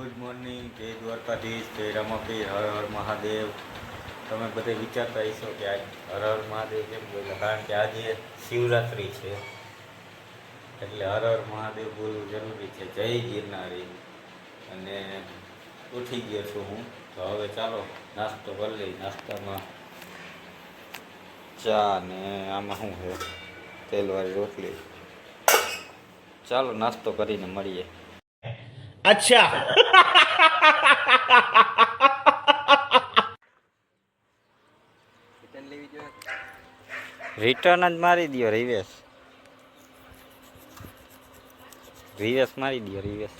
Good morning, જય દ્વારકાધીશ, જય રામાપીર, હર હર મહાદેવ. તમે બધે વિચારતા હશો કે આજ હર હર મહાદેવ કેમ બોલ્યા, કારણ કે આજે શિવરાત્રિ છે એટલે હર હર મહાદેવ બોલવું જરૂરી છે. જય ગિરનારી. અને ઉઠી ગયો છું હું, તો હવે ચાલો નાસ્તો કરી લઈ. નાસ્તામાં ચા ને આમાં શું છે, તેલવાળી રોટલી. ચાલો નાસ્તો કરીને મળીએ. अच्छा રિટર્ન જ મારી દો. રિવેસ મારી દો. રિવેસ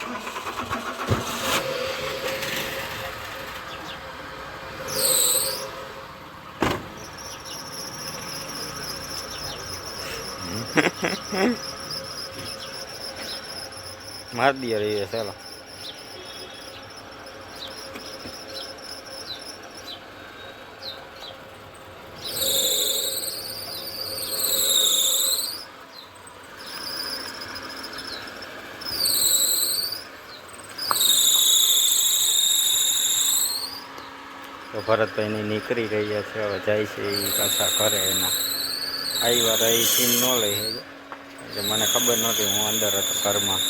મારી દો રિવેસ. ચાલો તો ભરતભાઈને નીકળી રહ્યા છે. હવે જાય છે એ પાછા કરે એના. આવી વાર એ સીન ન લઈ એટલે મને ખબર નહોતી, હું અંદર હતો ઘરમાં.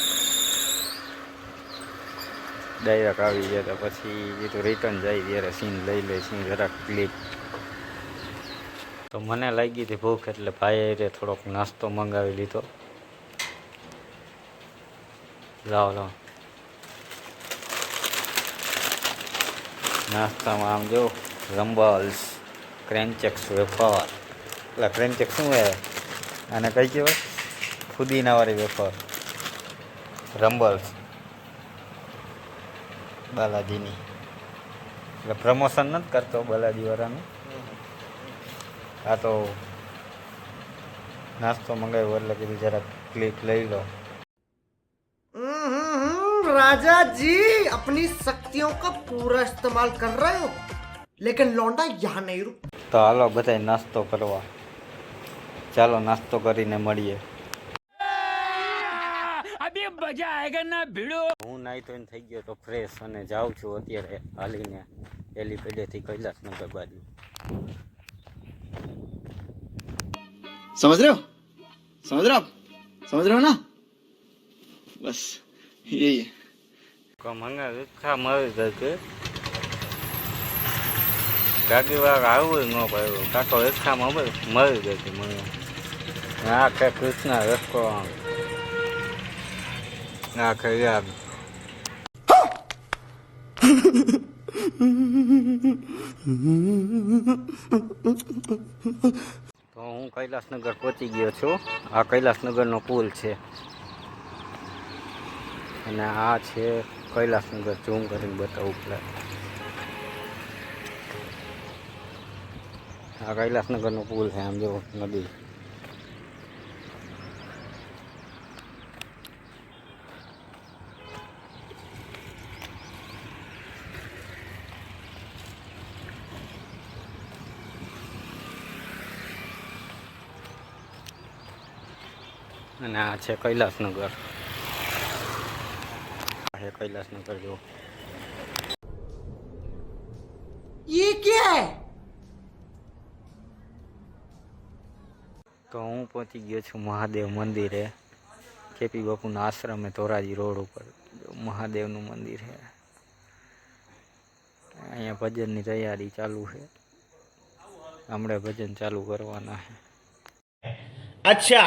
ડાયરેક્ટ આવી ગયા હતા. પછી એ તો રિટર્ન જાય ત્યારે સીન લઈ લે સીન જરાક ક્લિપ. તો મને લાગી હતી ભૂખ એટલે ભાઈએ થોડોક નાસ્તો મંગાવી લીધો. લાવો નાસ્તામાં આમ જો રંબલ્સ, ક્રેન્ચેક્સ વેફર. એટલે ક્રેન્ચેક્સ શું હે અને કઈ કહેવાય, ફુદીનાવાળી વેફર. રંબલ્સ બાલાજીની. એટલે પ્રમોશન નથી કરતો બાલાજીવાળાનું. આ તો નાસ્તો મંગાવ્યો એટલે કીધું જરાક ક્લિપ લઈ લો. राजा जी अपनी शक्तियों का पूरा इस्तेमाल कर रहे हो, लेकिन लौंडा यहाँ नहीं रुक. તો હાલો બધાય નાસ્તો કરવા. ચાલો નાસ્તો કરીને મળીએ. અભી મજા આયેગા ના ભીડો. હું નાઈ તો થઈ ગયો તો ફ્રેશ અને જાઉં છું અત્યારે હાલીને એલિપેડેથી કૈલાસનગર બાજુ. समझ रहे हो समझ रहे हो आप समझ रहे हो ना बस यही है. મંગા ખા મરી ગઈ કે ગાડી વાળા આવું ન પાડ્યું. કાકો રેખામાં મરી ગઈ હતી મને. આ કે કૃષ્ણ રસ્તો આ કે યાદ. તો હું કૈલાસનગર પહોંચી ગયો છું. આ કૈલાસનગરનો પુલ છે અને આ છે કૈલાસનગર. ઝૂમ કરીને બતાવું પેલા. આ કૈલાસનગરનો પુલ છે. આમ જો નદી. અને આ છે કૈલાસનગર. है कैलाशनगर जो. ये क्या है? તો હું પહોંચી ગયો છું મહાદેવ મંદિરે. કેપી બાપુના આશ્રમે ધોરાજી રોડ ઉપર મહાદેવનું મંદિર છે. અહીંયા ભજનની તૈયારી ચાલુ છે. હમણાં ભજન ચાલુ કરવાના છે. अच्छा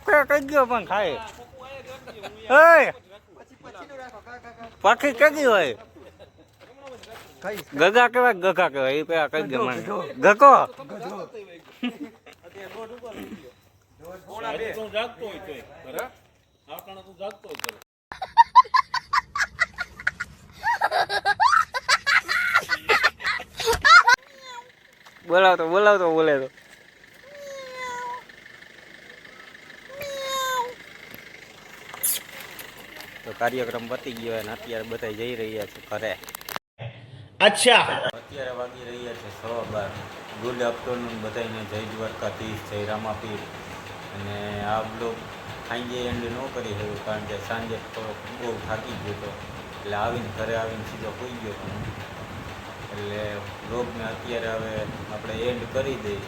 પે કહી ગયો પણ ખાય એ પાખી કદી હોય ગગા કહેવાય એ પેલા કહી ગયો મને ગકો બોલાવતો બોલે તો કાર્યક્રમ પતી ગયો અને અત્યારે બધા જઈ રહ્યા છે ઘરે. अच्छा અત્યારે વાગી રહ્યા છે 12:15. ગુડ આફ્ટરનૂન બધાને, જય દ્વારકાધીશ, જય રામાપીર. અને આ બ્લોગ સાંજે એન્ડ ન કરી શકું કારણ કે સાંજે થોડોક બહુ થાકી ગયો હતો એટલે આવીને ઘરે આવીને સીધો હોઈ ગયો હતો હું. એટલે બ્લોગને અત્યારે હવે આપણે એન્ડ કરી દઈએ.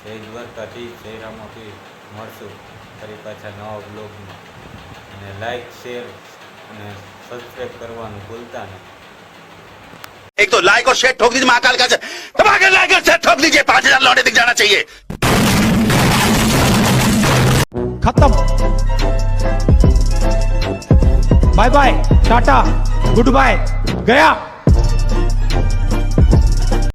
જય દ્વારકાધીશ, જય રામાપીર. મળશું ફરી પાછા નવા બ્લોગમાં. અને લાઈક શેર અને સબસ્ક્રાઈબ કરવાનું ભૂલતા નહીં. एक तो लाइक और शेयर ठोक दीजिए महाकाल का दबा कर लाइक और शेयर ठोक दीजिए 5000 लौटे दिख जाना चाहिए. खत्म. Bye bye tata goodbye गया.